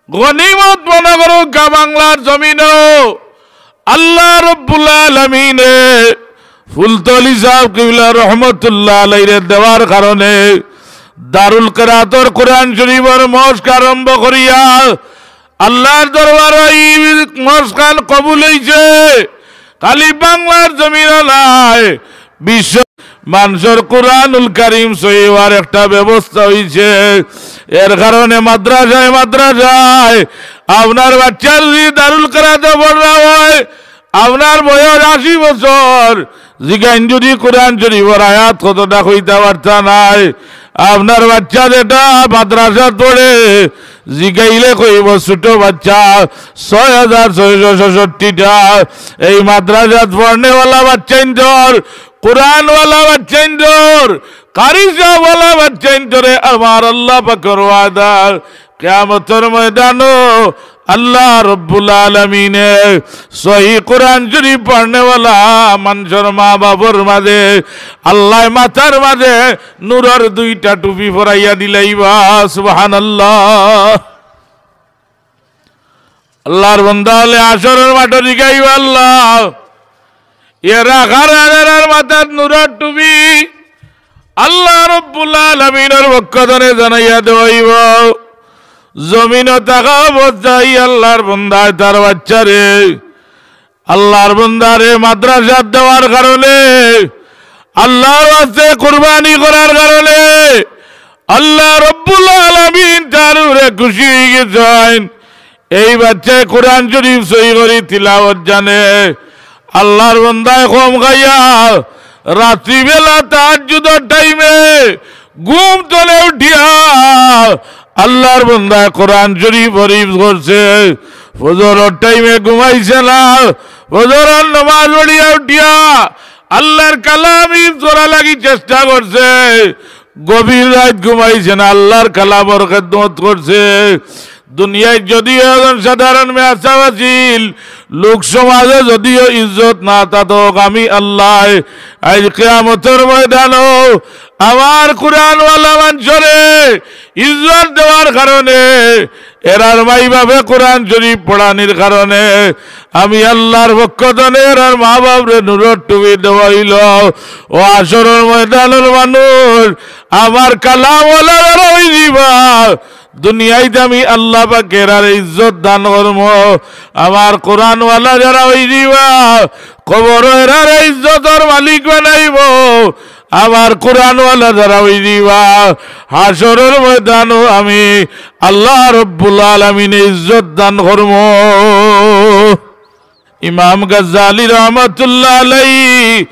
গনিমত মনে করুক বাংলার জমিনও আল্লাহ রব্বুল আলামিনে ফুলতলি সাহেব কিবলা রহমতুল্লাহ আলাইহি দেওয়ার কারণে দারুল কিরাআতর কোরআন শরীফের মশক আরম্ভ করিয়া আল্লাহর দরবারে এই মশকান কবুল হইছে। খালি বাংলার জমিন নাই, বিশ্ব মানুষের কোরআনুল কারীম সহিবার একটা ব্যবস্থা হইছে। এর কারণে মাদ্রাসায় আপনার বাচ্চার যদি দারুল কিরাআতে পড়া হয়, আপনার বয়স 80 বছর, জিগাইন যদি কোরআন শরীফের আয়াত কতটা কইতে পারতা নাই, আপনার বাচ্চা যেটা মাদ্রাসা পড়ে জিগাইলে কইব ছোট বাচ্চা 6667টা এই মাদ্রাসাত পড়নেওয়ালা বাচ্চাইন্দর, কোরআনওয়ালা বাচ্চাইন্দর, কারিজাওয়ালা বাচ্চাইন্দরে আমার আল্লাহ পাকের ওয়াদা কিয়ামতের ময়দানো আল্লাহ রব্বুল আলামিনে সহি কোরআন শরীফ পড়নেওয়ালা মানুষের মা বাবার মাঝে আল্লাহ মাথার মাঝে নূরের 2টা টুপি পরাইয়া দিলাইবা। সুবহানাল্লাহ। আল্লাহর বান্দা হলে আসরের মাঠে জিগাইবা আল্লাহ এরা কার মাথার নূরের টুপি আল্লাহ রব্বুল আলামিনের পক্ষ থেকে জানাইয়া দেওয়াইব। জমিন থাকা অবস্থায় আল্লাহর বান্দায় তার বাচ্চারে আল্লাহর বান্দারে মাদ্রাসা দেওয়ার কারণে, আল্লাহর রাস্তায় কুরবানি করার কারণে আল্লাহ রব্বুল আলামিন তার উপরে খুশি হয়ে গেছেন। এই বাচ্চায় কোরআন শরীফ সহি করে তিলাওয়াত জানে। আল্লাহর বান্দায় কম খাইয়া রাত্রিবেলা তাহাজ্জুদের টাইমে ঘুম তোলে উঠিয়া আল্লাহর বান্দায় কোরআন শরীফ হরিফ করছে। ফজরের টাইমে ঘুমাইছে না, ফজরের নামাজ পড়িয়া উঠিয়া আল্লাহর কালাম হিফজ করা লাগি চেষ্টা করছে। গভীর রাত ঘুমাইছে না, আল্লাহর কালামের খেদমত করছে। দুনিয়ায় যদিও একজন সাধারণ মেয়াসাব আছিল, লোক সমাজে যদিও ইজ্জত না থাকুক, আমি আল্লাহ আজ কিয়ামতের ময়দানও আমার কোরআনওয়ালা মানুষরে ইজ্জত দেওয়ার কারণে, এরার মাই বাপে কোরআন শরীফ পড়ানির কারণে আমি আল্লাহর পক্ষ থেকে এরার মা বাপরে নূরের টুপি দেওয়াইল। ও আসরের ময়দানের মানুষ আমার কালামওয়ালা যারা হই দিবা, দুনিয়ায় আমি আল্লাহ পাকের আর ইজ্জত দান করব। আমার কোরআনওয়ালা যারা হই দিবা, কবর এরার ইজ্জতের মালিক বানাইব। আমার কোরআনওয়ালা যারা হই দিবা, হাসরের ময়দানও আমি আল্লাহ রব্বুল আলামিনে ইজ্জত দান করব। ইমাম গাজ্জালী রহমাতুল্লাহ আলাইহি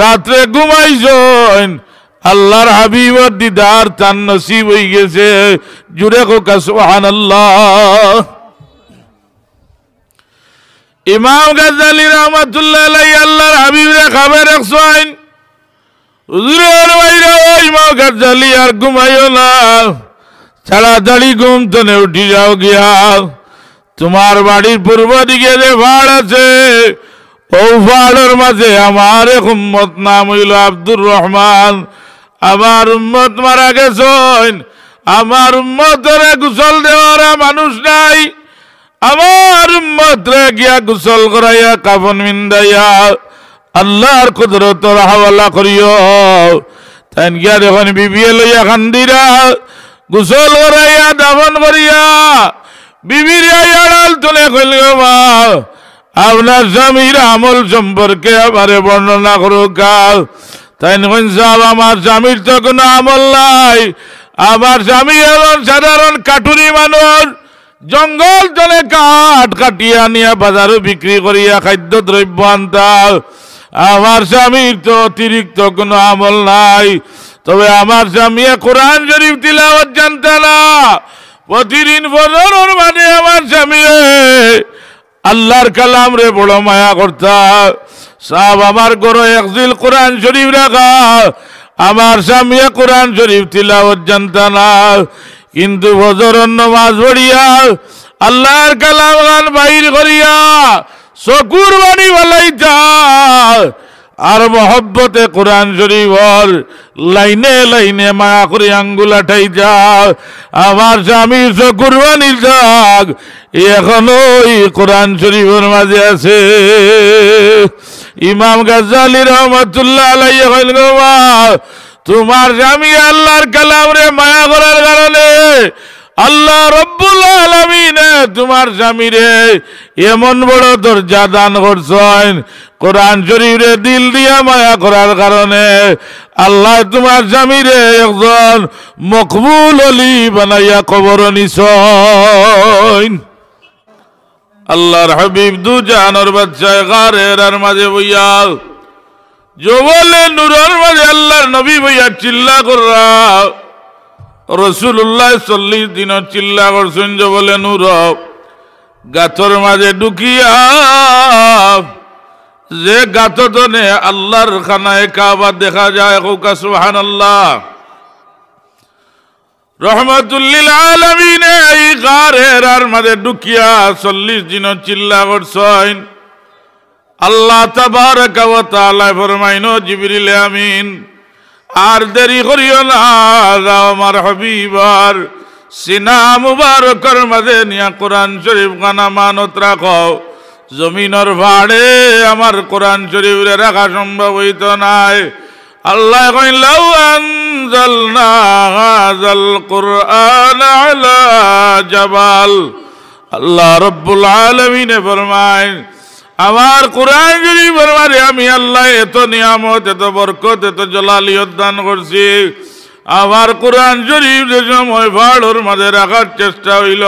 রাত্রে ঘুমাইছেন, আল্লাহর হাবিবের দিদার তার নসিব হয়ে গেছে। জুড়ে কোকা সুবহানাল্লাহ। ইমাম গাজ্জালী রহমাতুল্লাহ আলাইহি আল্লাহর হাবিবের খবর রাখছেন, হুজুরের বাইরে ইমাম গাজ্জালী আর ঘুমাইও না, তাড়াতাড়ি ঘুম থেকে উঠি যাও গিয়া তোমার বাড়ির পূর্ব দিকে যে পাহাড় আছে, ও পাহাড়ের মাঝে আমার এক উম্মত নাম হইল আব্দুর রহমান। আমার উম্মত মারা গেছেন, আমার উম্মতরে গোসল দেওয়ার মানুষ নাই। আমার উম্মতরে গিয়া গোসল করাইয়া কাফন মিন্দাইয়া আল্লাহর কুদরতের হাওয়ালা করিও। তাই গিয়া দেখুন বিবিয়ে লইয়া খান্দিরা গোসল করাইয়া দাফন করিয়া বিবির আড়াল তুলে কইল, মা আপনার স্বামীর আমল সম্পর্কে আমারে বর্ণনা করুক। তাই সাহেব আমার স্বামীর তো কোনো আমল নাই, আমার স্বামী হলেন সাধারণ কাঠুরি মানুষ, জঙ্গল তলে কাঠ কাটিয়া নিয়ে বাজারে বিক্রি করিয়া খাদ্য দ্রব্য আনতা। আমার স্বামীর তো অতিরিক্ত কোনো আমল নাই। তবে আমার স্বামী কোরআন শরীফ তিলাওয়াত জানতা না। প্রতিদিন ফজরের মানে আমার স্বামী আল্লাহর কালাম রে বড় মায়া করতা। সাহেব আমার ঘরে একজিল কোরআন শরীফ রাখা, আমার স্বামী কোরআন শরীফ তিলাওয়াত জানতা না। কিন্তু ফজরের নামাজ পড়িয়া আল্লাহর কালাম গান বাহির করিয়া চকুর বাণী বলাইতা। আর মহব্বতে কোরআন শরীফর লাইনে লাইনে মায়া করে আঙ্গুল আঠাই যাও। আমার স্বামীর কুরবানি যাক এখনো এই কোরআন শরীফের মাঝে আছে। ইমাম গাজ্জালী রহমাতুল্লাহ আলাইহি কইলেন, তোমার স্বামী আল্লাহর কালাম রে মায়া করার কারণে আল্লাহ রব্বুল আলামিন তোমার স্বামীরে এমন বড় দরজা দান করছেন, কোরআন শরীফে দিল দিয়া মায়া করার কারণে আল্লাহ তোমার স্বামীরে একজন মকবুল অলি বানাইয়া কবর নিছেন। আল্লাহর হাবিব দু জাহানের বাদশা গারের মাঝে বইয়া জবলে নূরের মাঝে আল্লাহর নবী বইয়া চিল্লা করা রাসূলুল্লাহ 40 দিন চিল্লা করছেন জবলে নূর গাতর মাঝে ঢুকিয়া যে গাতনে আল্লাহর খানায়ে কাবা দেখা যায়। সুবহানাল্লাহ। রহমাতুল লিল আলামিন এই গারের মাঝে ঢুকিয়া 40 দিন চিল্লা করছেন। আল্লাহ তাবারাকা ওয়া তাআলা ফরমাইনো, জিবরিল আমিন আর দেরি করিও না, আমার হাবিবার সিনা মুবারকের মাঝে নিয়া কোরআন শরীফ খান আমানত রাখো। জমিনের ভাড়ে আমার কোরআন শরীফ রাখা সম্ভব হইত নাই। আল্লাহ কইলেন, লাউ আনজালনা হাযাল কুরআন আলা জাবাল। আল্লাহ রব্বুল আলামিন ফরমায়, আমার কোরআন শরীফের মাঝে আমি আল্লাহ এত নিয়ামত, এত বরকত, এত জালালিয়ত দান করছি। আমার কোরআন শরীফ যে সময় ভাড়ের মাঝে রাখার চেষ্টা হইল,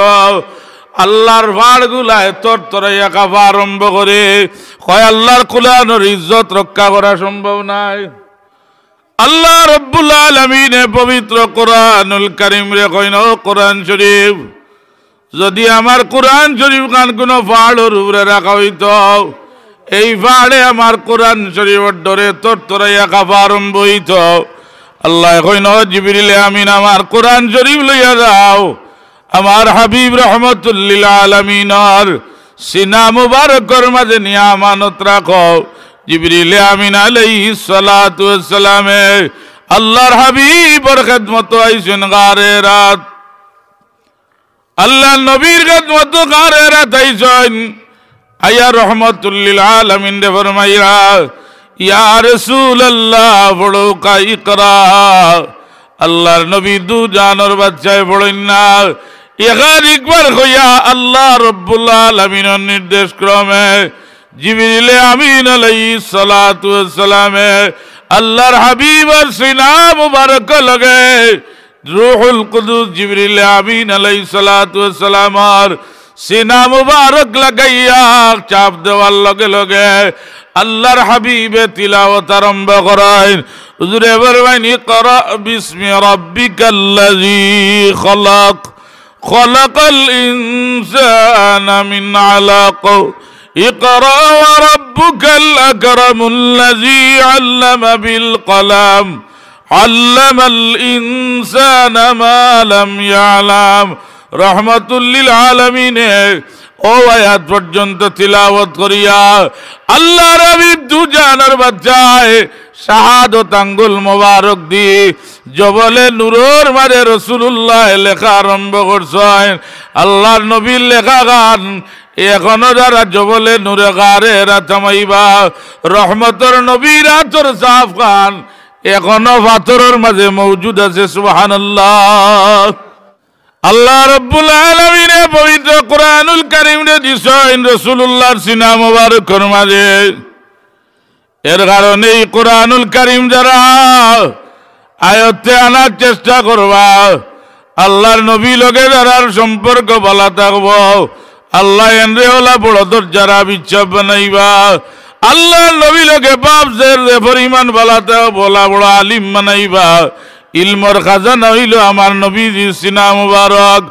আল্লাহর ভাড়গুলা এতর তরাইয়া কাঁপা আরম্ভ করে কয় আল্লাহর কোরআনের ইজ্জত রক্ষা করা সম্ভব নাই। আল্লাহ রব্বুল আলামিন পবিত্র কোরআনুল কারীম রে কইন, কোরআন শরীফ যদি আমার কোরআন শরীফ খান কোন পাহাড়ের উপরে রাখা হইত, এই পাহাড়ে আমার কোরআন শরীফের ডরে তরতরাইয়া কাঁপা আরম্ভ হইত। আল্লাহ কইন, জিবরিল আমিন আমার কোরআন শরীফ লইয়া যাও, আমার হাবিব রহমাতুল লিল আলামিনের সিনা মুবারকের মাঝে নিয়া আমানত রাখো। জিবরিল আমিন আলাইহিস সালাতু ওয়াস সালামে আল্লাহর হাবিবের খিদমত আইছেন গারে রাত। আল্লাহ নবীর খিদমত গারে রাত আইছেন। আয়া রহমাতুল লিল আলামিন দে ফরমাইয়া, ইয়া রাসূলুল্লাহ পড়ো কা ইকরা। আল্লাহর নবী দু জানের বাদশাহ পড়েন না, একবার কইয়া আল্লাহ রব্বুল আলামিনের নির্দেশ ক্রমে জিবরিল আমিন আলাইহিস সালাতু ওয়াস সালামে আল্লাহর হাবিবের সিনা মুবারক লগে রূহুল কুদুস জিবরিল আমিন আলাইহিস সালাতু ওয়াস সালামের সিনা মুবারক লাগাইয়া চাপ দেওয়ার লগে লগে আল্লাহর হাবিবে তিলাওয়াত আরম্ভ করেন। হুজুরে বলবেন, ইকরা বিসমি রাব্বিকাল্লাযী খালাক, খালাকাল ইনসানা মিন আলাক, ইকরা ওয়া রাব্বুকাল আকরামুল্লাযী আল্লামা বিল কলম, আল্লামাল ইনসানা মা লাম ইয়ালাম। রহমাতুল লিল আলামিন ও আয়াত পর্যন্ত তিলাওয়াত করিয়া আল্লাহর হাবিব দু জানের বাদশাহ শাহাদত আঙ্গুল মোবারক দিয়ে জবলে নূরের মাঝে রাসূলুল্লাহ লেখা আরম্ভ করছেন। আল্লাহর নবীর লেখা গান এখনো যারা জবলে নূরে গারে রাতামাইবা রহমতের নবীর আতর সাফ গান এখনো পাথরের মাঝে মওজুদ আছে। সুবহানাল্লাহ। আল্লাহ রব্বুল আলামিন পবিত্র কোরআনুল কারীমে দিছেন রাসূলুল্লাহর সিনা মুবারকের মাঝে। এর কারণে কোরআনুল কারীম যারা আয়ত্তে আনার চেষ্টা করবা, আল্লাহর নবী লগে যারা সম্পর্ক ভালো থাকবো, আল্লাহ এনরে ওলা বড় দরজারা বিচ্ছাপ বানাইবা, আল্লাহর নবী লগে বাপ যে পরিমাণ ভালো থাকবো বলা বড় আলিম বানাইবা। ইলমর খাজানা হইল আমার নবীজির সিনা মুবারক।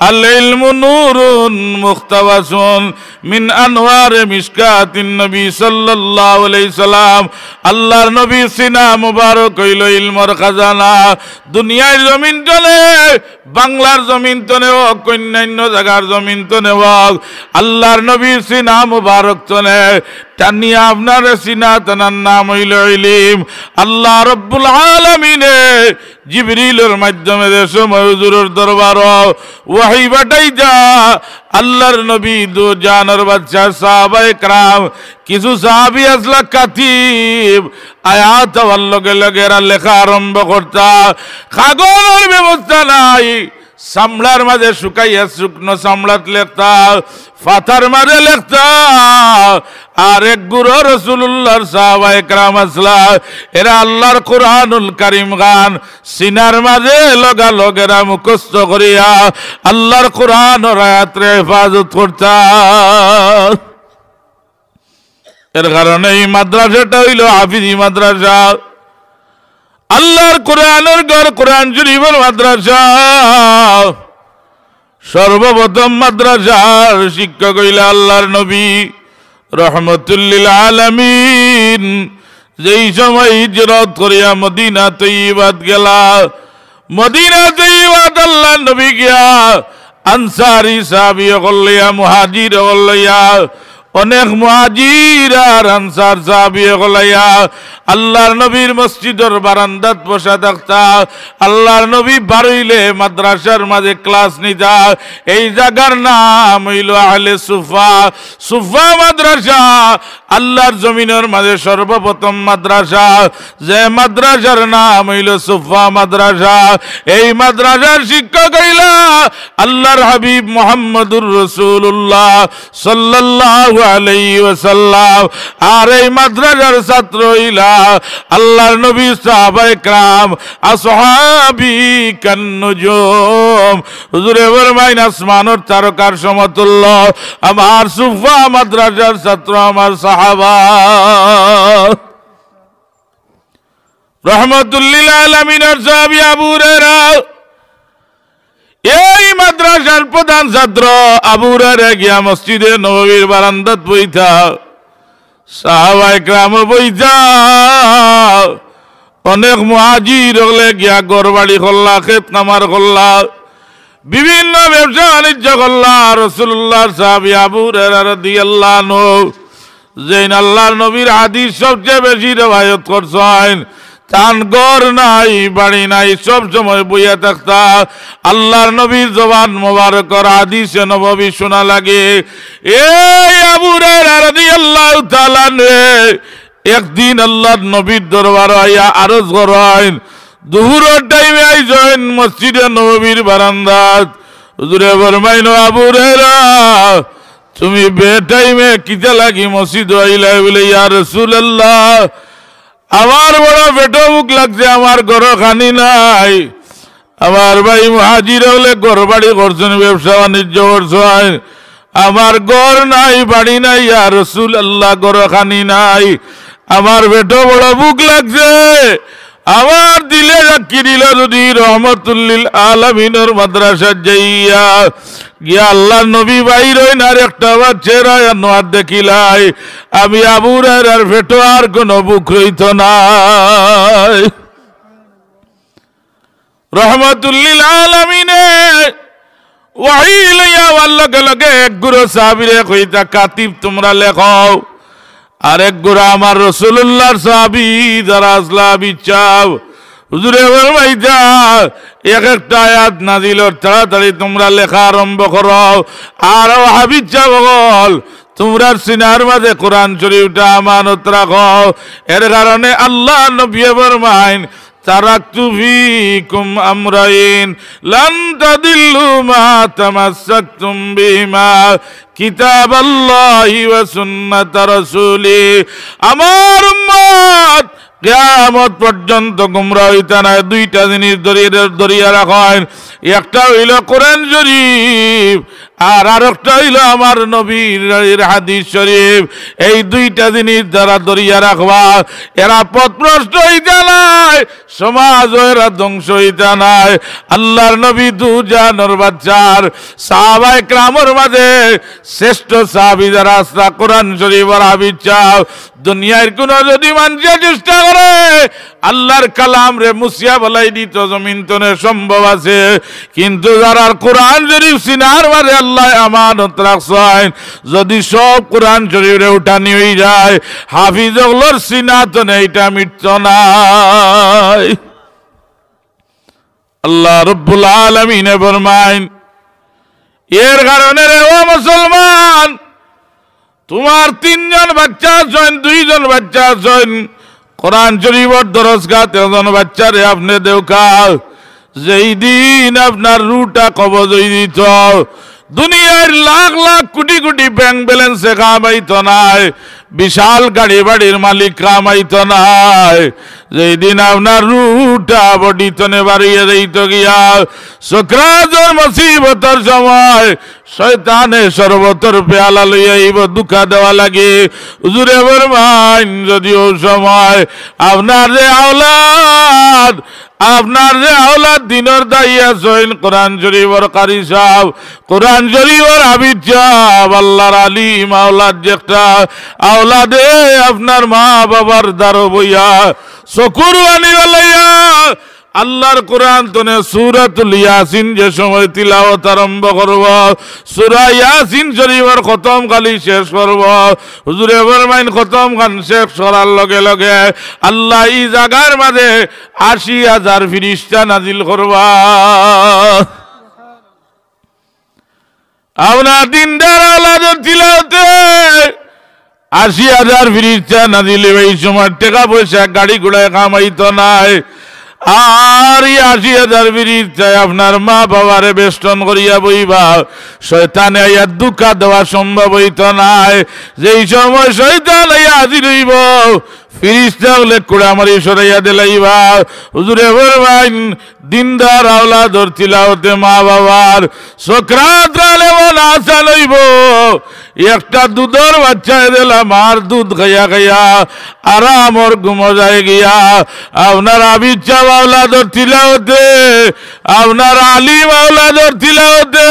আল ইলমু নূরুন মুখতাবাসুন মিন আনওয়ারে মিশকাতিন নবী সাল্লাল্লাহু আলাইহি সাল্লাম। আল্লাহর নবীর সিনা মুবারক হইল ইলমের খাজানা। দুনিয়ার জমিন তলে, বাংলার জমিন তলে হোক, অন্যান্য জায়গার জমিন তলে হোক, আল্লাহর নবীর সিনা মুবারক তলে টানিয়া আপনার সিনা তানার নাম হইল ইলম। আল্লাহ রব্বুল আলামিনে জিবরিলের মাধ্যমে সময় হুজুরের দরবার ওয়াহি পাঠাইতা আল্লাহর নবী দু জানের বাদশা সাহাবায়ে کرام কিছু সাহাবী আসলা কাতিব আয়াত হওয়ার লগে লগে এরা লেখা আরম্ভ করতা। কাগজের ব্যবস্থা নাই, সামলার মাঝে শুকাইয়া শুকনো সামলাত লেখতা, ফাতার মাঝে লেখতা। আর এক গুরু রাসূলুল্লাহর সাহাবায়ে کرام আসলা, এরা আল্লাহর কুরআনুল কারীম গান সিনার মাঝে লগা লগেরা মুখস্থ করিয়া আল্লাহর কুরআনের আয়াতের হেফাজত করতা। এর কারণে এই মাদ্রাসাটা হইল হাফিজি মাদ্রাসা, আল্লাহর কোরআনের ঘর, কোরআন শরীফের মাদ্রাসা। সর্বপ্রথম মাদ্রাসার শিক্ষক হইল আল্লাহর নবী রহমতুল লিল আলামিন। যেই সময় হিজরত করিয়া মদিনা তৈয়বাত গেলা, মদিনা তৈয়বাত আল্লাহর নবী গিয়া আনসারি সাহাবী হলিয়া, মুহাজির হলিয়া, অনেক মুহাজির আর আনসার সাহাবী হলিয়া আল্লাহর নবীর মসজিদের বারান্দাত বসা থাকতা। আল্লাহর নবী বারইলে মাদ্রাসার মাঝে ক্লাস নিতা। এই জায়গার নাম হইল আহলে সুফা, সুফা মাদ্রাসা। আল্লাহর জমিনের মাঝে সর্বপ্রথম মাদ্রাসা, যে মাদ্রাসার নাম হইল সুফা মাদ্রাসা। এই মাদ্রাসার শিক্ষক হইলা আল্লাহর হাবিব মুহাম্মদুর রাসূলুল্লাহ সাল্লাল্লাহু আলাইহি ওয়াসাল্লাম। আর এই মাদ্রাসার ছাত্র হইলা আল্লাহর নবী সাহাবায়ে کرام আসহাবী কান্নুজুম। হুজুরে ফরমাইন আসমানের তারকার সমতুল্য আমার সুফা মাদ্রাসার ছাত্র, আমার সাহাবা। রহমতুল লিল আলামিনের সাহাবী আবু হুরায়রা এই মাদ্রাসার প্রধান ছাত্র। আবু হুরায়রা গিয়া মসজিদে নববীর বারান্দাত বইতা, সাহাবায়ে کرام বইতা। অনেক মুহাজির হলে গিয়া ঘরবাড়ি করলা, ক্ষেত কামার করলা, বিভিন্ন ব্যবসা বাণিজ্য করলা। রাসূলুল্লাহর সাহাবী আবু হুরায়রা রাদিয়াল্লাহু আনহু যেন আল্লাহর নবীর হাদিস সবচেয়ে বেশি রওয়ায়াত করছেন, তান ঘর নাই, বাড়ি নাই, সব সময় বইয়া থাকতা। আল্লাহর নবীর জবান মোবারকর হাদিসে নববী শোনা লাগে। এই আবু হুরায়রা রাদিয়াল্লাহু তাআলা একদিন আল্লাহর নবীর দরবার আইয়া আরজ করেন। দুপুরের টাইমে আইছেন মসজিদে নববীর বারান্দাত। হুজুরে ফরমাইন, আবু হুরায়রা তুমি বে টাইমে কিতা লাগি মসজিদ আইলা? বলে ইয়া রাসূলুল্লাহ আমার বড় পেটো মুখ লাগছে, আমার ঘর খানি নাই। আমার ভাই মুহাজির হলে ঘর বাড়ি করছেন, ব্যবসা বাণিজ্য করছেন, আমার ঘর নাই, বাড়ি নাই। ইয়া রাসূলুল্লাহ ঘর খানি নাই, আমার পেটো বড় মুখ লাগছে। আমার দিলে রাখি দিল যদি রহমতুল লিল আলামিনের মাদ্রাসা যাইয়া গিয়া আল্লাহর নবী বাইর হইন আর একটা বার চেহারা নোয়ার দেখিলাই, আমি আবু হুরায়রার পেটো আর কোনো বুক রইত নাই। রহমতুল লিল আলামিনে ওয়াহি লইয়া লগে লগে এক গুরু সাহাবীরে কইতা, কাতিব তোমরা লেখাও। আরেক গুরু আমার রাসূলুল্লাহর সাহাবী যারা আসলা বিচাও। হুজুরে ফরমাইতা এক একটা আয়াত নাজিল তাড়াতাড়ি তোমরা লেখা আরম্ভ করো। আর হাবিব বল তোমরা সিনার মাঝে কোরআন শরীফটা আমানত রাখো। এর কারণে আল্লাহ নবী ফরমাইন, তারাকতু ফীকুম আমরাইন লান তাদিল্লু মা তামাসসাকতুম বিহিমা কিতাবাল্লাহি ওয়া সুন্নাত রাসূলি। আমার উম্মত কিয়ামত পর্যন্ত গুমরাহ হইতা না। দুইটা জিনিস ধরিয়া রাখেন, একটা হইল কোরআন শরীফ আর আরেকটা হইল আমার নবীর হাদিস শরীফ। এই দুইটা জিনিস যারা ধরিয়া রাখবা এরা পথভ্রষ্ট হইতে নাই, সমাজ এরা ধ্বংস হইতে নাই। আল্লাহর নবী দুজানোর বাচ্চার সাহাবায়ে কেরামের মাঝে শ্রেষ্ঠ সাহাবী যারা আছে কোরআন শরীফের হাফেজ চাও। দুনিয়ার কোন যদি মানুষের চেষ্টা করে আল্লাহর কালাম রে মুছিয়া বলাই দিত জমিন তনে সম্ভব আছে, কিন্তু যারা কোরআন শরীফ সিনার মাঝে আল্লাহ আমানত রাখছেন, যদি সব কোরআন শরীফে উঠানি হয়ে যায় হাফিজগুলোর সিনা তনে এটা মিটত নাই। আল্লাহ রব্বুল আলামিনে ফরমায়, এর কারণে রে ও মুসলমান, তোমার 3 জন বাচ্চা আছেন, 2 জন বাচ্চা আছেন, কোরআন শরীফের দরজগাহ 3 জন বাচ্চারে আপনি দেউকা, যেই দিন আপনার রুটা কবজ হয়ে দিত দুনিয়ার লাখ লাখ কোটি কোটি ব্যাংক ব্যালেন্সে কামাইত নাই, বিশাল গাড়ি বাড়ির মালিক কামাইত নাই, যেই দিন আপনার রুটা বডিতনে বাড়িয়ে দিত গিয়া সক্রাজের মুসিবতের সময় শয়তানে সর্বতর পেয়ালা লইয়া আইব দুঃখা দেওয়া লাগে। হুজুরে ফরমান, যদিও সময় আপনার যে আওলাদ দিনের দাইয়া জৈন কোরআন শরীফের কারি সাহেব, কোরআন শরীফের হাফেজ সাহেব, আল্লাহর আলিম আওলাদ যেটা আওলাদে আপনার মা বাবার দ্বারা বইয়া চকুর বানি বলাইয়া আল্লাহর কোরআন তনে সূরাতুল ইয়াসিন যে সময় তিলাওয়াত আরম্ভ করব, সূরা ইয়াসিন শরীফের খতম খালি শেষ করব, হুজুরে ফরমাইন খতম খান শেষ করার লগে লগে আল্লাহ এই জায়গার মাঝে 80,000 ফেরেশতা নাজিল করবা। আপনার দিনদার আওলাদের তিলাওয়াতে 80,000 ফেরেশতা নাজিল। এই সময় টাকা পয়সা গাড়ি ঘোড়ায় কামাইতো নাই, আর 80,000 ফেরেশতায় আপনার মা বাবারে বেষ্টন করিয়া বইবা, শয়তানে আইয়া দুঃখা দেওয়া সম্ভব হইত নাই। যেই সময় শয়তান আইয়া হাজির হইব ফেরেশতা হলে কুড়ামারি সরাইয়া দিলাইবা। হুজুরে ফরমাইন, দিনদার আওলাদর তিলাওয়াতে মা বাবার সকরাত এমন আশা লইব, একটা দুধের বাচ্চা দিলাম আর দুধ খাইয়া খাইয়া আরামর ঘুমো যায় গিয়া। আপনার হাফেজ সাহেব আওলাদর তিলাওয়াতে, আপনার আলিম আওলাদর তিলাওয়াতে,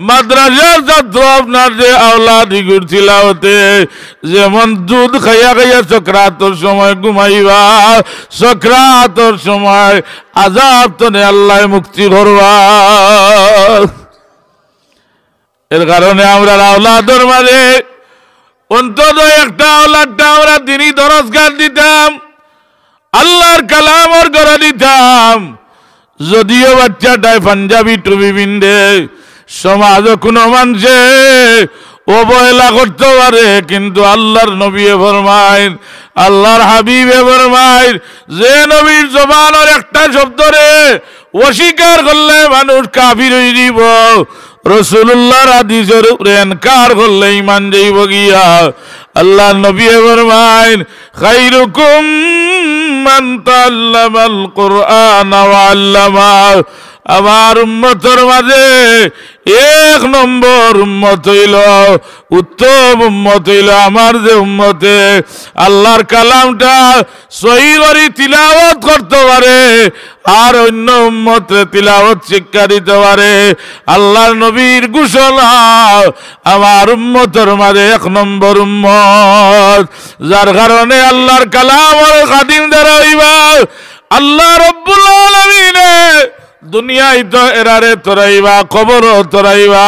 মাদ্রাসার ছাত্র আপনার যে আওলাদ ইগুর তিলাওয়াতে যেমন দুধ খাইয়া খাইয়া সকরাতর সময় ঘুমাইবা, সকরাতর সময় আযাব তনে আল্লাহ মুক্তি করবা। এর কারণে আমরা আওলাদর মাঝে অন্তত একটা আওলাদটা আমরা দিনই দরজগাহ দিতাম, আল্লাহর কালামর গড়া দিতাম। যদিও বাচ্চাটায় পাঞ্জাবি টুপি পিন্ধে সমাজ কোনো মানুষে অবহেলা করতে পারে, কিন্তু আল্লাহর নবী ফরমাইন, আল্লাহর হাবিবে ফরমাইন, যে নবীর জবানের একটা শব্দরে অস্বীকার করলে মানুষ কাফির হয়ে যাব, রাসূলুল্লাহর হাদিসের উপরে ইনকার করলে ঈমান যাইব গিয়া। আল্লাহর নবী ফরমাইন, খায়রুকুম মান তাআল্লামাল কুরআন ওয়া আল্লামা। আমার উম্মতের মাঝে 1 নম্বর উম্মত হইল, উত্তম উম্মত হইল আমার যে উম্মতে আল্লাহর কালামটা সহি করে তিলাওয়াত করতে পারে আর অন্য উম্মতে তিলাওয়াত শিক্ষা দিতে পারে। আল্লাহর নবীর ঘোষণা, আমার উম্মতের মাঝে 1 নম্বর উম্মত, যার কারণে আল্লাহর কালামের খাদিম যারা হইবা আল্লাহ রব্বুল আলামিনে দুনিয়ায় তো এরারে তোরাইবা, কবরও তোরাইবা।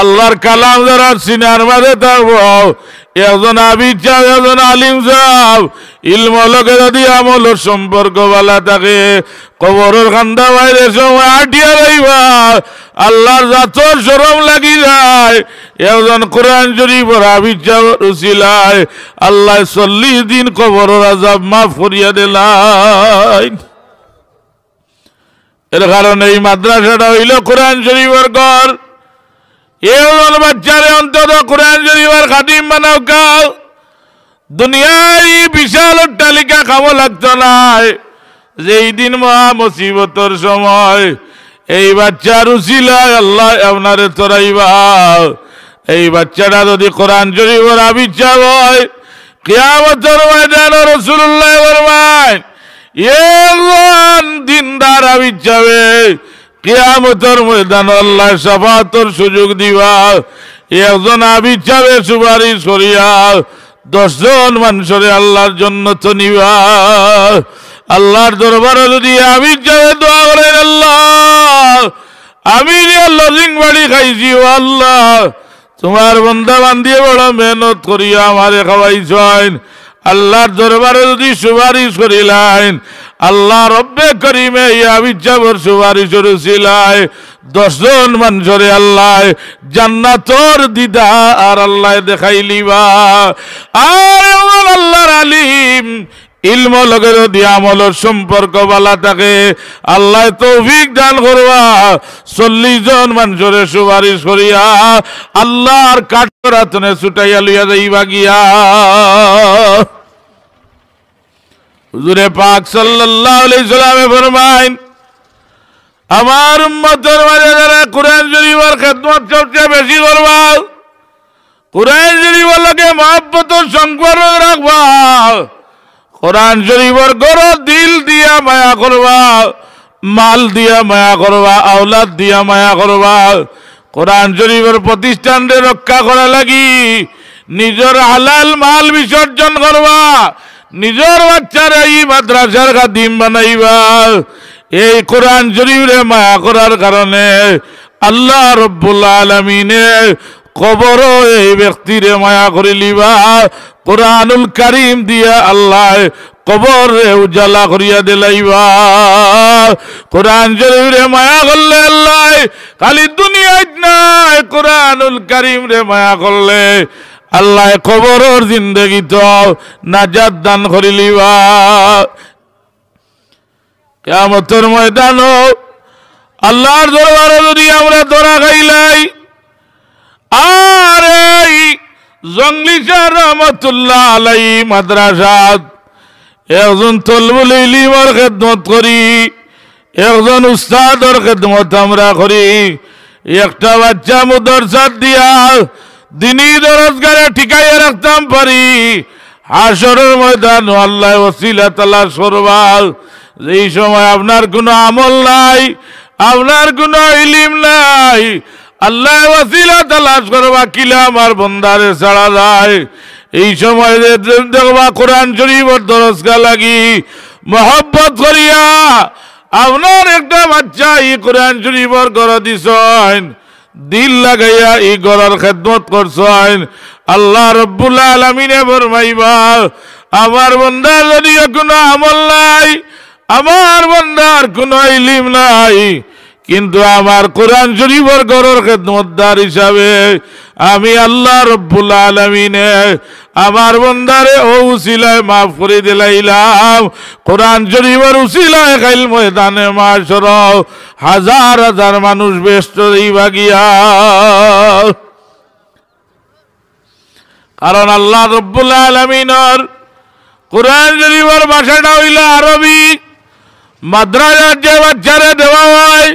আল্লাহর কালাম যারা সিনার মাঝে থাকবো, একজন হাফেজ সাহেব, একজন আলিম সাহেব, ইলম লগে যদি আমলের সম্পর্ক ভালো থাকে, কবরের কান্দা বাইরে সময় আটিয়া রইবা, আল্লাহর জাতর শরম লাগি যায়। একজন কোরআন শরীফের হাফেজ সাহেবের উসিলায় আল্লাহ 40 দিন কবরের আযাব মাফ করিয়া দিলেন। এর কারণে এই মাদ্রাসাটা হইল কোরআন শরীফের ঘর। এমন বাচ্চারে অন্তত কোরআন শরীফের খাদিম বানাও কাল, দুনিয়ায় বিশাল অট্টালিকা খামো লাগতো নাই। যেই দিন মহা মুসিবতের সময় এই বাচ্চার উসিলায় আল্লাহ আপনারে তরাইবা। এই বাচ্চাটা যদি কোরআন শরীফের আবিচ্ছা হয় কিয়ামতের ময়দানে রাসূলুল্লাহ ফরমায় একজন দিনদার আবিচ্ছাবে কিয়ামতের ময়দানে আল্লাহ শাফাআতের সুযোগ দিবা। একজন আবিচ্ছাবে সুপারিশ করিয়া 10 জন মানুষরে আল্লাহর জন্য তো নিবা। আল্লাহর দরবারে যদি আবিচ্ছাবে দোয়া করেন আল্লাহ আমি লজিং বাড়ি খাইছি ও আল্লাহ তোমার বান্দা বান্দিয়ে বড় মেহনত করিয়া আমারে খাওয়াইছেন। আল্লাহর দরবারে যদি সুপারিশ করিলেন আল্লাহ রব্বে করিমে আবিচ্ছাবর সুপারিশ করেছিলেন 10 জন মানুষরে আল্লাহ জান্নাতর দিদা আর আল্লাহ দেখাইলিবা। আর আল্লাহর আলিম ইলম লগের দিয়া আমলের সম্পর্ক বালা থাকে আল্লাহ তৌফিক দান করবা। 40 জন মানুষরে সুপারিশ করিয়া আল্লাহর কাঠরাতনে ছুটাইয়া লইয়া যাইবা গিয়া। হুজুরে পাক সাল্লাল্লাহু আলাইহি সাল্লামে ফরমাইন আমার উম্মতের মাঝে যারা কোরআন শরীফের খেদমত সবচেয়ে বেশি করবা, কোরআন শরীফের লগে মহব্বত সম্পর্ক রাখবা, কোরআন শরীফের গড় দিল দিয়া মায়া করবা, মাল দিয়া মায়া করবা, আওলাদ দিয়া মায়া করবা। কোরআন শরীফের প্রতিষ্ঠানকে রক্ষা করা লাগি নিজের হালাল মাল বিসর্জন করবা, নিজের বাচ্চারা এই মাদ্রাসার খাদিম বানাইবা। এই কোরআন শরীফে মায়া করার কারণে আল্লাহ রব্বুল আলামিনে কবর এই ব্যক্তিরে মায়া করে লিবা। কোরআনুল কারীম দিয়া আল্লাহ কবর উজালা করিয়া দিলাইবা। কোরআন শরীফে মায়া করলে আল্লাহ খালি দুনিয়ায় নাই, কোরআনুল কারীম রে মায়া করলে আল্লাহ কবরের জিন্দগি তো নাজাত দান করিলিবা। কিয়ামতের ময়দান আল্লাহর দরবারে যদি আমরা ধরা খাইলাই আর এই জঙ্গলি শাহ রহমতুল্লাহ আলাইহি মাদ্রাসাত একজন তলবুল ইলমের খেদমত করি, একজন উস্তাদের খেদমত আমরা করি, একটা বাচ্চা মাদ্রাসাত দিয়া দিনী রোজগারে ঠিকাইয়া রাখতাম পারি। হাসরের ময়দান আল্লাহ ওসিলা তালাশ করবা। এই সময় আপনার কোনো আমল নাই, আপনার কোনো ইলম নাই, আল্লাহ ওসিলা তালাশ করবা কিলা আমার বন্দারে ছাড়া যায়। এই সময় দেখবা কোরআন শরীফের দরজগা লাগি মহব্বত করিয়া আপনার একটা বাচ্চা এই কোরআন শরীফের ঘর দিছেন, দিল লাগাইয়া এই ঘরের খেদমত করছেন। আল্লাহ রব্বুল আলামিনে ফরমাইবা আমার বান্দার যদি কোনো আমল নাই, আমার বান্দার কোনো ইলম নাই, কিন্তু আমার কোরআন শরীফের ঘরের খেদমতদার হিসাবে আমি আল্লাহ রব্বুল আলামিনে আমার বান্দারে ও উসিলায় মাফ করে দিলাইলাম। কোরআন শরীফের উসিলায় কাল ময়দানে মাশর হাজার হাজার মানুষ ব্যস্ত হইবা গিয়া। কারণ আল্লাহ রব্বুল আলামিনের কোরআন শরীফের ভাষাটা হইল আরবি। মাদ্রাসার যে বাচ্চারে দেওয়া হয়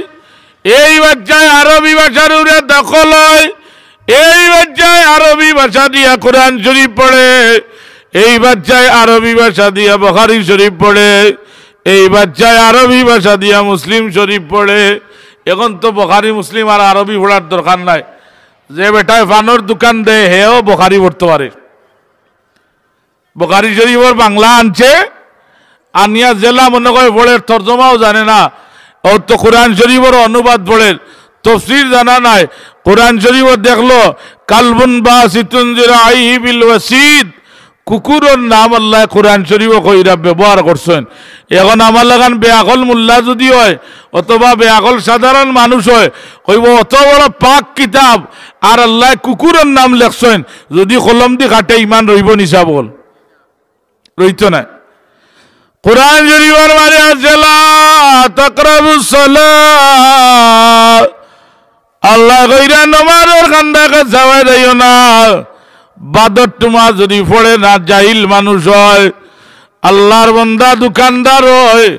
এই বাচ্চায় আরবি ভাষার উপরে দখল হয়, এই বাচ্চায় আরবি ভাষা দিয়া কোরআন শরীফ পড়ে, এই বাচ্চায় আরবি ভাষা দিয়া বুখারী শরীফ পড়ে, এই বাচ্চায় আরবি ভাষা দিয়া মুসলিম শরীফ পড়ে। এখন তো বুখারী মুসলিম আর আরবি পড়ার দরকার নাই, যে বেটায় ফানোর দোকান দেয় হেও বুখারী পড়তে পারে। বুখারী শরীফের বাংলা আনছে, আনিয়া জেলা মনে করে পড়ে, তর্জমাও জানে না, ও তো কোরআন শরীফের অনুবাদ পড়ে, তফসির জানা নাই। কোরআন শরীফ দেখলো কালবুন বাসিতুন জিরাইহি বিল ওয়াসিদ, কুকুরের নাম আল্লাহ কোরআন শরীফ কইরা ব্যবহার করছেন। এখন আমার লাগান বেআকল মোল্লা যদি হয় অথবা বেআকল সাধারণ মানুষ হয়, কইব অত বড় পাক কিতাব আর আল্লাহ কুকুরের নাম লেখছেন, যদি কলম দি কাটে ইমান রইব নিশা বল রইত না। কোরআন শরীফের মানে আছে লা তাকরাবুস সালাত, আল্লাহ কইরা নামাজের কান্দাকে যাওয়া যাইও না। বাদর টুমা যদি পড়ে না, জাহিল মানুষ হয়, আল্লাহর বান্দা দোকানদার হয়,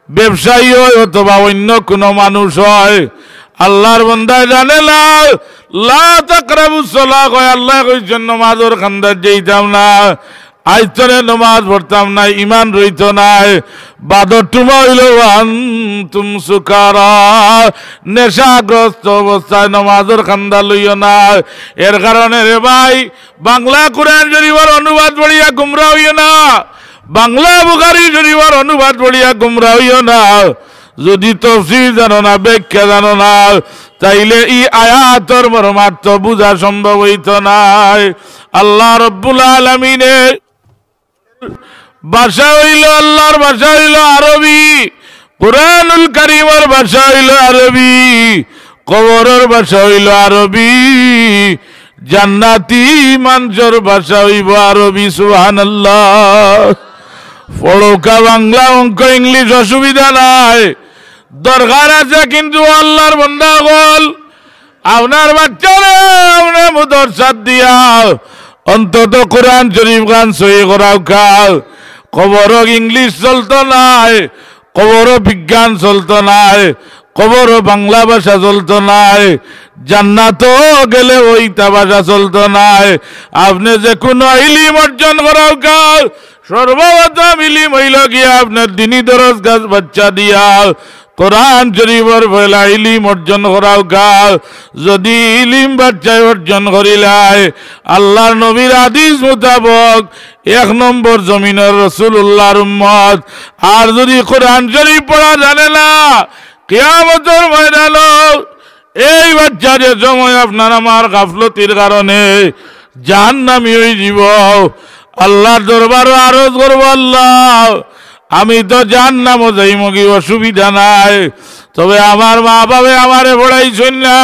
ব্যবসায়ী হয় অথবা অন্য কোনো মানুষ হয়, আল্লাহর বান্দায় জানে না লা তাকরাবুস সালাহ কয় আল্লাহ কইছেন নামাজের খান্দার যাইতাম না, আইতরে নামাজ পড়তাম না, ইমান রইত নাই, বাদর টুমা হইল আনতুম সুকারা, নেশাগ্রস্ত অবস্থায় নামাজের খান্দা লইও না। এর কারণে রে ভাই বাংলা কোরআন শরীফের অনুবাদ পড়িয়া গুমরা হইও না, বাংলা বুখারী শরীফের অনুবাদ পড়িয়া গুমরা হইও না। যদি তাফসীর জানো না, ব্যাখ্যা জানো না, তাইলে এই আয়াতের মর্মার্থ বুঝা সম্ভব হইত নাই। আল্লাহ রব্বুল আলামিনের ভাষা হইল, আল্লাহর ভাষা হইল আরবি, কুরআনুল কারীমের ভাষা হইল আরবি, কবরের ভাষা হইল আরবি, জান্নাতি মানুষের ভাষা হইব আরবি। সুবহানাল্লাহ। পড়োকা বাংলা, অঙ্ক, ইংলিশ অসুবিধা নাই, দরকার আছে, কিন্তু আল্লাহর বান্দা হল আপনার বাচ্চারে আপনার মাদ্রাসাত দিয়া অন্তত কোরআন শরীফ গান সহি করাও খাও। খবর ইংলিশ চলতো নাই, খবর বিজ্ঞান চলতো নাই, খবর বাংলা ভাষা চলতো নাই, জান্নাত গেলে ওইটা ভাষা চলতো নাই। আপনি যে কোনো ইলিম অর্জন করাও খাও, সর্বপ্রথম ইলিম হইল গিয়া আপনার দিনী দরজ গাছ বাচ্চা দিয়া কোরআন শরীফের পয়লা ইলিম অর্জন করাও গাল। যদি ইলিম বাচ্চায় অর্জন করিলাই আল্লাহর নবীর হাদিস মোতাবক 1 নম্বর জমিনের রাসূলুল্লাহর উম্মত। আর যদি কোরআন শরীফ পড়া জানে না, কিয়ামতের ময়দানে এই বাচ্চাদের সময় আপনার আমার গাফলতির কারণে জাহান্নামী হয়ে যাব। আল্লাহর দরবারে আরজ করব, আল্লাহ আমি তো জাহান্নামে যাইব, কি অসুবিধা নাই, তবে আমার মা বাবা আমারে পড়াইছেন না,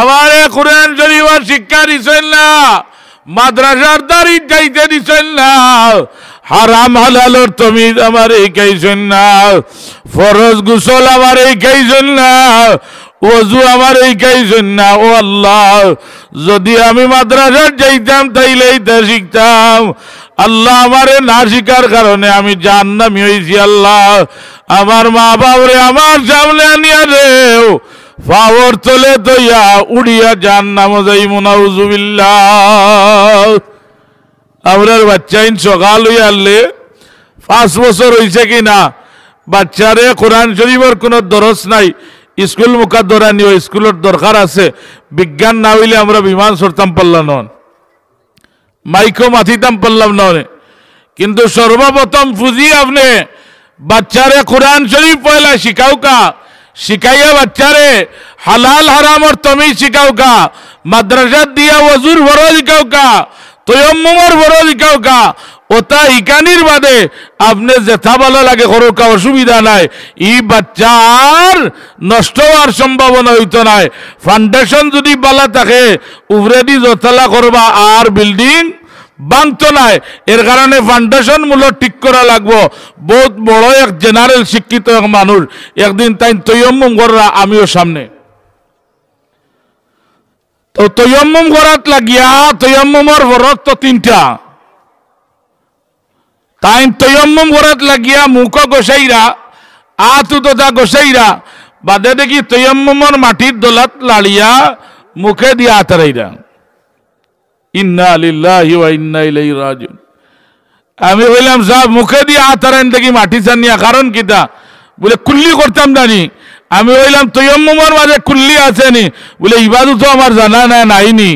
আমারে কোরআন শরীফের শিক্ষা দিছেন না, মাদ্রাসার দাঁড়ি যাইতে দিছেন না, হারাম হালালের তমিজ আমারে শিখাইছেন না, ফরজ গোসল আমারে শিখাইছেন না, ওযু আমারে শিখাইছেন না। ও আল্লাহ, যদি আমি মাদ্রাসার যাইতাম তাইলে এইটা শিখতাম। আল্লাহ আমারে না শিকার কারণে আমি জাহান্নামী হয়েছি। আল্লাহ আমার মা বাবরে আমার সামনে আনিয়া দেও, পাওয়ার তলে দইয়া উড়িয়া জাহান্নামে যাইমু, নাউযুবিল্লাহ। আমরার বাচ্চাইন সকাল হইয়া আনলে 5 বছর হয়েছে কিনা, বাচ্চারে কোরআন শরীফের কোনো দরস নাই, স্কুল মুকাদ্দরা নিও, স্কুলের দরকার আছে। বিজ্ঞান না হইলে আমরা বিমান চড়তাম পারলাম নন, মাইকো মাথিতাম পারলাম নয়, কিন্তু সর্বপ্রথম পুঁজি আপনি বাচ্চারে কোরআন শরীফ পয়লা শিখাও কা, শিখাইয়া বাচ্চারে হালাল হারামর তমিজ শিখাও কা, মাদ্রাসা দিয়া ওযুর বড় শিখাও কা, তয়াম্মুমের বড় শিখাও কা। ওটা ইকানির বাদে আপনি যেথা ভালো লাগে করো কা, অসুবিধা নাই। ই বাচ্চার নষ্ট হওয়ার সম্ভাবনা হইতো নাই। ফাউন্ডেশন যদি বালা থাকে উপরেদি যতলা করবা আর বিল্ডিং বাংতো নাই। এর কারণে ফাউন্ডেশন মূল্য ঠিক করা লাগবো। বহুত বড় এক জেনারেল শিক্ষিত এক মানুষ একদিন তাই তয়াম্মুম করা, আমিও সামনে তো তয়াম্মুম করাত লাগিয়া, তয়াম্মুমের ফরজ তো 3টা। তাই তয়াম্মুম করাত লাগিয়া মুখ গোসাইরা, আতু তথা গোসাইরা, বাদে দেখি তয়াম্মুমের মাটির দোলাত লাড়িয়া মুখে দিয়া আতরাইরা। ইন্না লিল্লাহি ওয়া ইন্না ইলাইহি রাজিউন। আমি বললাম সাহেব মুখে দিয়ে আতরাইন দেখি মাটি চানিয়া, কারণ কিতা? বলে কুল্লি করতাম জানি। আমি বললাম তয়াম্মুমের মাঝে কুল্লি আসেনি? বলে ইবাদত তো আমার জানা নাইনি।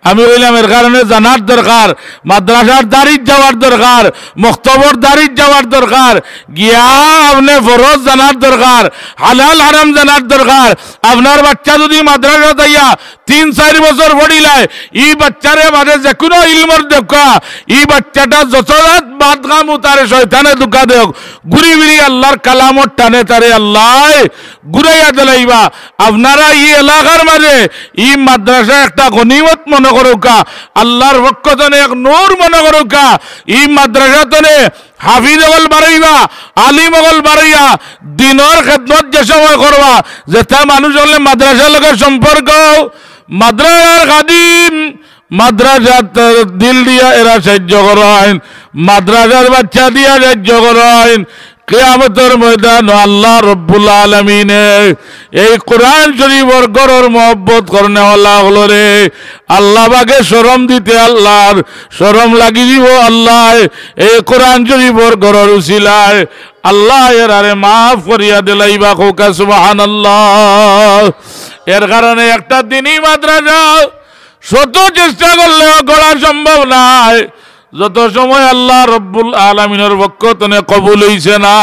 আমি বললাম এর কারণে জানার দরকার, মাদ্রাসার দাঁড়িয়ে যাওয়ার দরকার, মক্তবর দাঁড়িয়ে যাওয়ার দরকার, গিয়া আপনি ফরজ জানার দরকার, হালাল হারাম জানার দরকার। আপনার বাচ্চা যদি মাদ্রাসা যাইয়া 3-4 বছর পড়িলায়, ই বাচ্চারে মাঝে যে কোনো ইলমর দেখা, ই বাচ্চাটা যত রাত বাদ কামু তারে শয়তানে দুঃখা দেখ, ঘুরি ফিরি আল্লাহর কালামর টানে তারে আল্লাহ ঘুরাইয়া দিলাইবা। আপনারা ই এলাকার মাঝে ই মাদ্রাসা একটা গনিমত মনে করুকা, আল্লাহর পক্ষতনে এক নূর মনে করুকা। ই মাদ্রাসা তনে হাফিজ অগল বাড়াইবা, আলিম অগল বাড়াইয়া দিনের খেদমত যে সময় করবা, যেটা মানুষ হলে মাদ্রাসার লোকের সম্পর্ক, মাদ্রাসার খাদিম, মাদ্রাসার দিল দিয়া এরা সাহায্য করেন, মাদ্রাসার বাচ্চা দিয়া সাহায্য করেন, কিয়ামতের ময়দানে আল্লাহ রব্বুল আলামিনে এই কোরআন শরীফের গরর মহব্বত করনে ওয়ালা হলো রে আল্লাহ বাগে শরম দিতে আল্লাহর শরম লাগি দিব আল্লাহ এই কোরআন শরীফের গরর উসিলায় আল্লাহ এর আরে মাফ করিয়া দিলাইবা কোকা সুবহানাল্লাহ। এর কারণে একটা দিনই মাদ্রাসা শত চেষ্টা করলেও গড়া সম্ভব নয় যত সময় আল্লাহ রব্বুল আলামিনের পক্ষ থেকে কবুল হইছে না।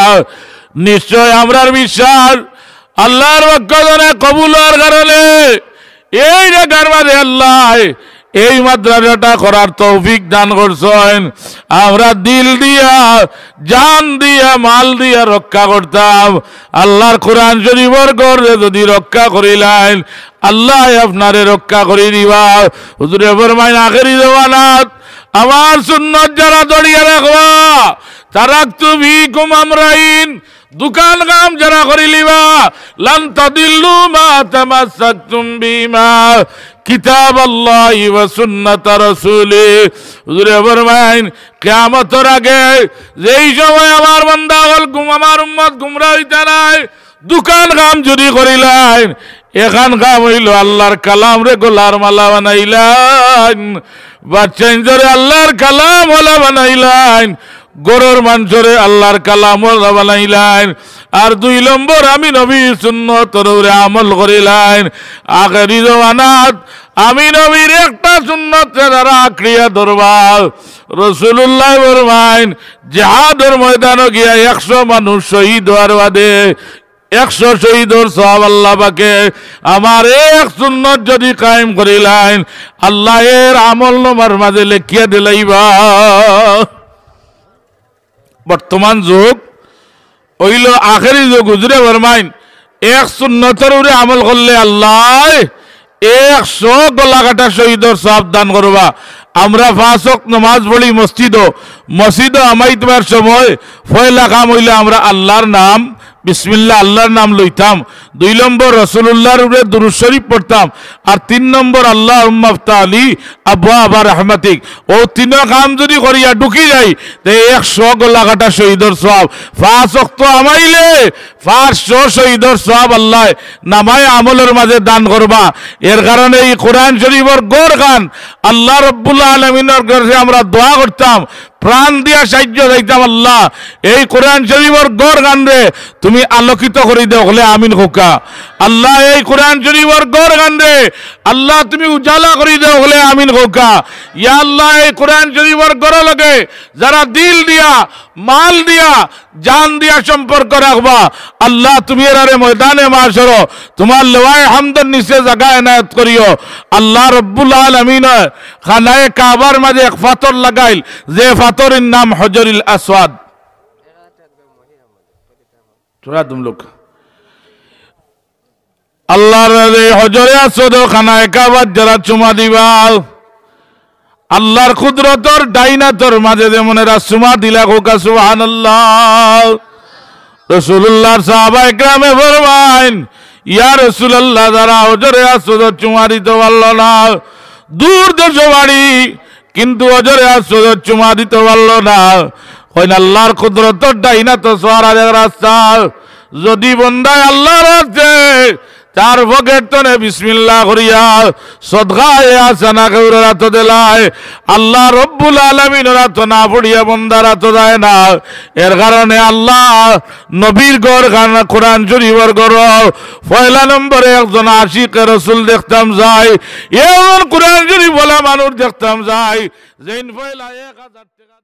নিশ্চয় আমরার বিশ্বাস আল্লাহর পক্ষ থেকে কবুল হওয়ার কারণে এই জায়গার মাঝে আল্লাহ এই মাদ্রাসাটা করার তৌফিক দান করছেন। আমরা দিল দিয়া জান দিয়া মাল দিয়া রক্ষা করতাম আল্লাহর কোরআন শরীফের ঘরে যদি রক্ষা করিলেন আল্লাহ আপনারে রক্ষা করে দিবা। হুজুরে ফরমাইন আখেরি জমানাত আমার সুন্নত যারা দড়িয়ে রাখবা তারাকতু ফীকুম আমরাইন দোকান কাম যারা করিলিবা লান তাদিল্লু মা তামাসসাকতুম বিমা কিতাবাল্লাহি ওয়া সুন্নাত রাসূলি। হুজুরে ফরমাইন কিয়ামতের আগে যেই সময় আমার বান্দা হল আমার উম্মত গুমরাহ হইতা নাই দোকান কাম যদি করিলেন এখান কাম হইল আল্লাহর কালাম রে গোলার মালা বানাইলেন বাচ্চাইনজরে আল্লাহর কালাম ওলা বানাইলেন গরুর মাংসরে আল্লাহর কালাম ওলা বানাইলেন আর 2 নম্বর আমি নবীর সুন্নতের উপরে আমল করিলেন। আখেরি জমানাত আমি নবীর একটা সুন্নতে যারা আঁকড়িয়া ধরবা রাসূলুল্লাহ ফরমাইন জিহাদের ময়দানে গিয়া 100 মানুষ শহীদ হওয়ার বাদে 100 শহীদর সওয়াব আল্লাহ পাকে আমার এক সুন্নত যদি কায়েম করিলেন আল্লাহ এর আমল নামার মাঝে লিখিয়া দিলাইবা। বর্তমান যুগ হইল আখেরি যুগ। হুজুরে ফরমাইন এক সুন্নতের উপরে আমল করলে আল্লাহ 100 গলাকাটা শহীদর সওয়াব দান করবা। আমরা 5 ওয়াক্ত নামাজ পড়ি মসজিদে আমাইতবার সময় পয়লা কাম হইলে আমরা আল্লাহর নাম বিসমিল্লাহ আল্লাহর নাম লইতাম। 2 নম্বর রাসূলুল্লাহর উপরে দুরূদ শরীফ পড়তাম আর 3 নম্বর আল্লাহুম্মা আফতাহ লি আবওয়াবা রাহমাতিক। ও 3 কাম যদি করিয়া ঢুকি যাই তে 100 গলাকাটা শহীদর সওয়াব 5 ওয়াক্ত আমাইলে 500 শহীদর সওয়াব আল্লাহ নামায় আমলের মাঝে দান করবা। এর কারণে এই কোরআন শরীফের গড় গান আল্লাহ রব্বুল আলামিনের কাছে আমরা দোয়া করতাম প্রাণ দিয়া সাহায্য চাইতাম আল্লাহ এই কোরআন শরীফের গড় গান রে তুমি আলোকিত করে দাও হলে আমিন হোকা। আল্লাহ এই কোরআন শরীফের গড় গান রে আল্লাহ তুমি উজালা করে দাও হলে আমিন হোকা। ইয়া আল্লাহ এই কোরআন শরীফের গড় লগে যারা দিল দিয়া মাল দিয়া জান দিয়া সম্পর্ক রাখবা আল্লাহ তুমি এর ময়দানে মাশর তোমার লওয়ায়ে হামদের নিচে জায়গা এনায়েত করিও। আল্লাহ রব্বুল আলামিন খানায়ে কাবার মাঝে এক পাথর লাগাইল যে পাথরের নাম হজরুল আসওয়াদ। তোরা তুম লোক আল্লাহর হজরে আসওয়াদ খানায়ে কাবার যারা চুমা দিবা আল্লাহর কুদরতর ডাইনাতর মাঝে যেমন এরা চুমা দিলা কোকা সুবহানাল্লাহ। রাসূলুল্লাহর সাহাবায়ে কেরামে ফরমাইন ইয়া রাসূলুল্লাহ যারা হজরে আসওয়াদ চুমা দিতে পারল না দূর দেশে বাড়ি কিন্তু হজরে আসওয়াদ চুমা দিতে পারল না কইন আল্লাহর কুদরতর ডাইনাতর সোয়ারের রাস্তা যদি বন্দায় আল্লাহর আছে তার পকেট তনে বিসমিল্লাহ করিয়া সদকায়ে হাসানা করে রাত দিলায় আল্লাহ রব্বুল আলামিন রাত না পড়িয়া বন্দা রাত যায় না। এর কারণে আল্লাহ নবীর গড় গান কোরআন শরীফের গড় পয়লা নম্বরে একজন আশিক রাসূল দেখতাম যায় এমন কোরআন শরীফ বলা মানুষ দেখতাম যায় যেন পয়লা 1000 টাকা